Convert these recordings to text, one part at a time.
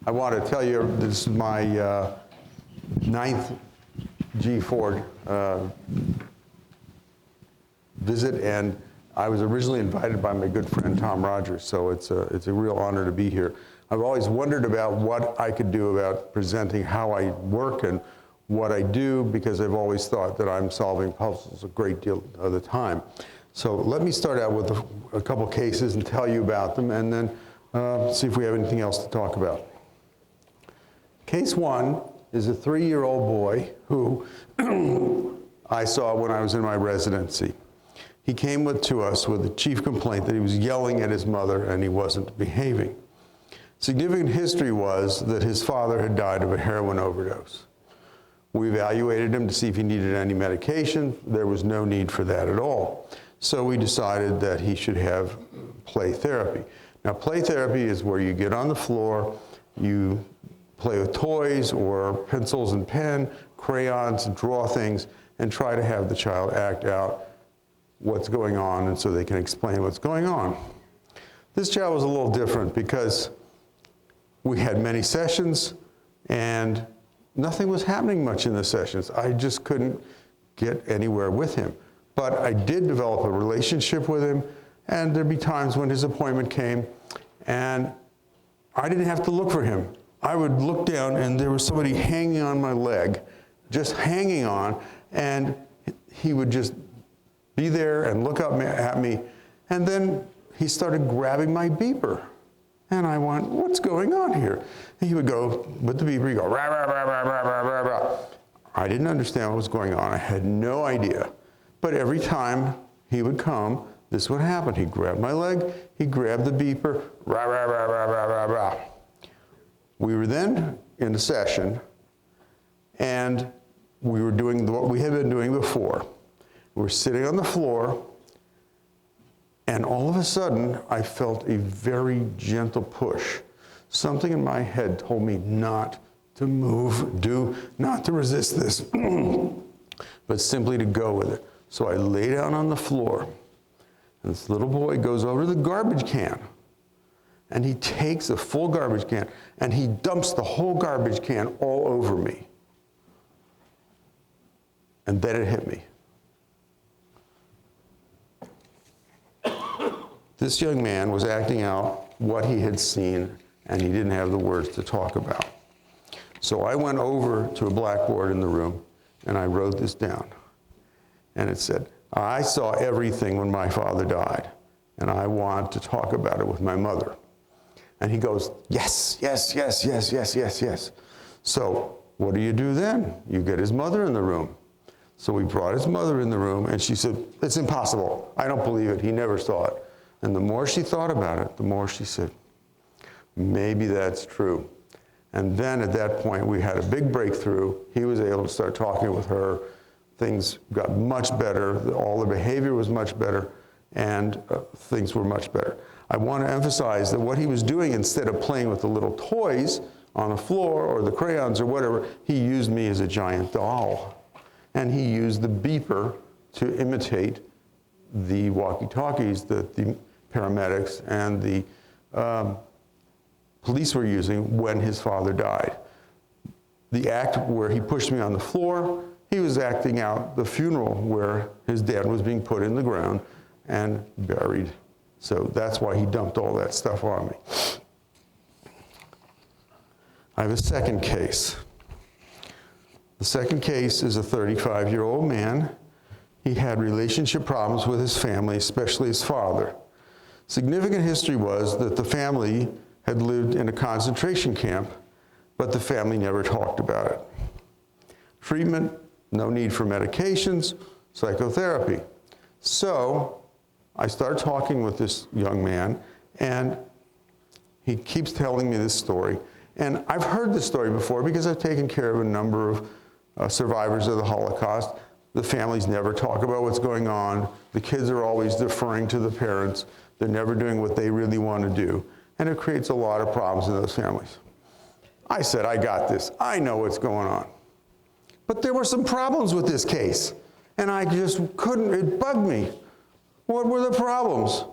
I want to tell you this is my ninth G4 visit, and I was originally invited by my good friend Tom Rogers, so it's a real honor to be here. I've always wondered about what I could do about presenting how I work and what I do, because I've always thought that I'm solving puzzles a great deal of the time. So let me start out with a couple cases and tell you about them, and then see if we have anything else to talk about. Case one is a 3-year-old boy who I saw when I was in my residency. He came to us with the chief complaint that he was yelling at his mother and he wasn't behaving. Significant history was that his father had died of a heroin overdose. We evaluated him to see if he needed any medication. There was no need for that at all. So we decided that he should have play therapy. Now, play therapy is where you get on the floor, you play with toys or pencils and pen, crayons, draw things, and try to have the child act out what's going on, and so they can explain what's going on. This child was a little different because we had many sessions and nothing was happening much in the sessions. I just couldn't get anywhere with him. But I did develop a relationship with him, and there'd be times when his appointment came and I didn't have to look for him. I would look down and there was somebody hanging on my leg, just hanging on, and he would just be there and look up at me, and then he started grabbing my beeper. And I went, what's going on here? And he would go, with the beeper, he'd go, rah, rah, rah, rah, rah, rah, rah, rah. I didn't understand what was going on. I had no idea. But every time he would come, this would happen. He'd grab my leg, he'd grab the beeper, rah, rah, rah, rah, rah, rah, rah. We were then in a session, and we were doing what we had been doing before. We were sitting on the floor, and all of a sudden, I felt a very gentle push. Something in my head told me not to move, not to resist this, but simply to go with it. So I lay down on the floor, and this little boy goes over to the garbage can, and he takes a full garbage can, and he dumps the whole garbage can all over me. And then it hit me. This young man was acting out what he had seen, and he didn't have the words to talk about. So I went over to a blackboard in the room, and I wrote this down. And it said, I saw everything when my father died, and I want to talk about it with my mother. And he goes, yes, yes, yes, yes, yes, yes, yes. So what do you do then? You get his mother in the room. So we brought his mother in the room, and she said, it's impossible. I don't believe it. He never saw it. And the more she thought about it, the more she said, maybe that's true. And then at that point, we had a big breakthrough. He was able to start talking with her. Things got much better. All the behavior was much better, and things were much better. I want to emphasize that what he was doing, instead of playing with the little toys on the floor or the crayons or whatever, he used me as a giant doll. And he used the beeper to imitate the walkie-talkies that the paramedics and the police were using when his father died. The act where he pushed me on the floor, he was acting out the funeral where his dad was being put in the ground and buried. So that's why he dumped all that stuff on me. I have a second case. The second case is a 35-year-old man. He had relationship problems with his family, especially his father. Significant history was that the family had lived in a concentration camp, but the family never talked about it. Treatment, no need for medications, psychotherapy. So I started talking with this young man, and he keeps telling me this story. And I've heard this story before because I've taken care of a number of survivors of the Holocaust. The families never talk about what's going on. The kids are always deferring to the parents. They're never doing what they really want to do. And it creates a lot of problems in those families. I said, I got this. I know what's going on. But there were some problems with this case. And I just couldn't, it bugged me. What were the problems?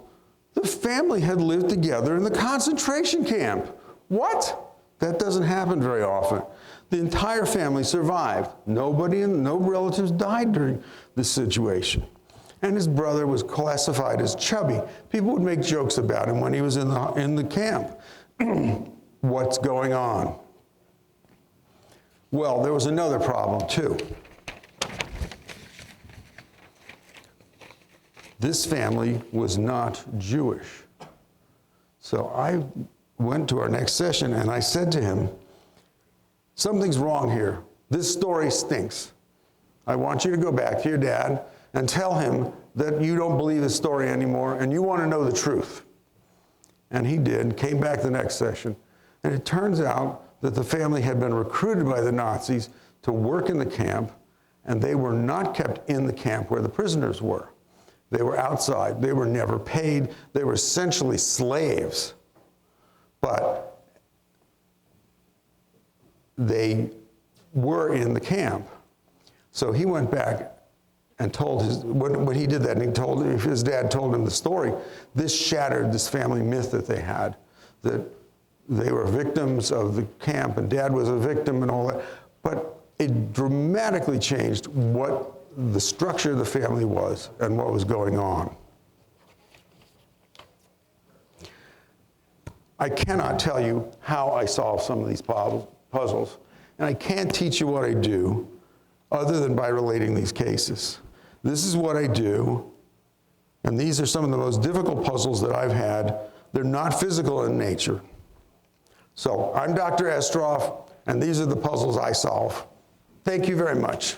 The family had lived together in the concentration camp. What? That doesn't happen very often. The entire family survived. No relatives died during this situation. And his brother was classified as chubby. People would make jokes about him when he was in the camp. What's going on? Well, there was another problem too. This family was not Jewish. So I went to our next session and I said to him, something's wrong here. This story stinks. I want you to go back to your dad and tell him that you don't believe his story anymore and you want to know the truth. And he did, came back the next session. And it turns out that the family had been recruited by the Nazis to work in the camp, and they were not kept in the camp where the prisoners were. They were outside. They were never paid. They were essentially slaves. But they were in the camp. So he went back and told when he did that, and his dad told him the story, this shattered this family myth that they had, that they were victims of the camp and dad was a victim and all that. But it dramatically changed what the structure of the family was and what was going on. I cannot tell you how I solve some of these puzzles, and I can't teach you what I do other than by relating these cases. This is what I do, and these are some of the most difficult puzzles that I've had. They're not physical in nature. So I'm Dr. Estroff, and these are the puzzles I solve. Thank you very much.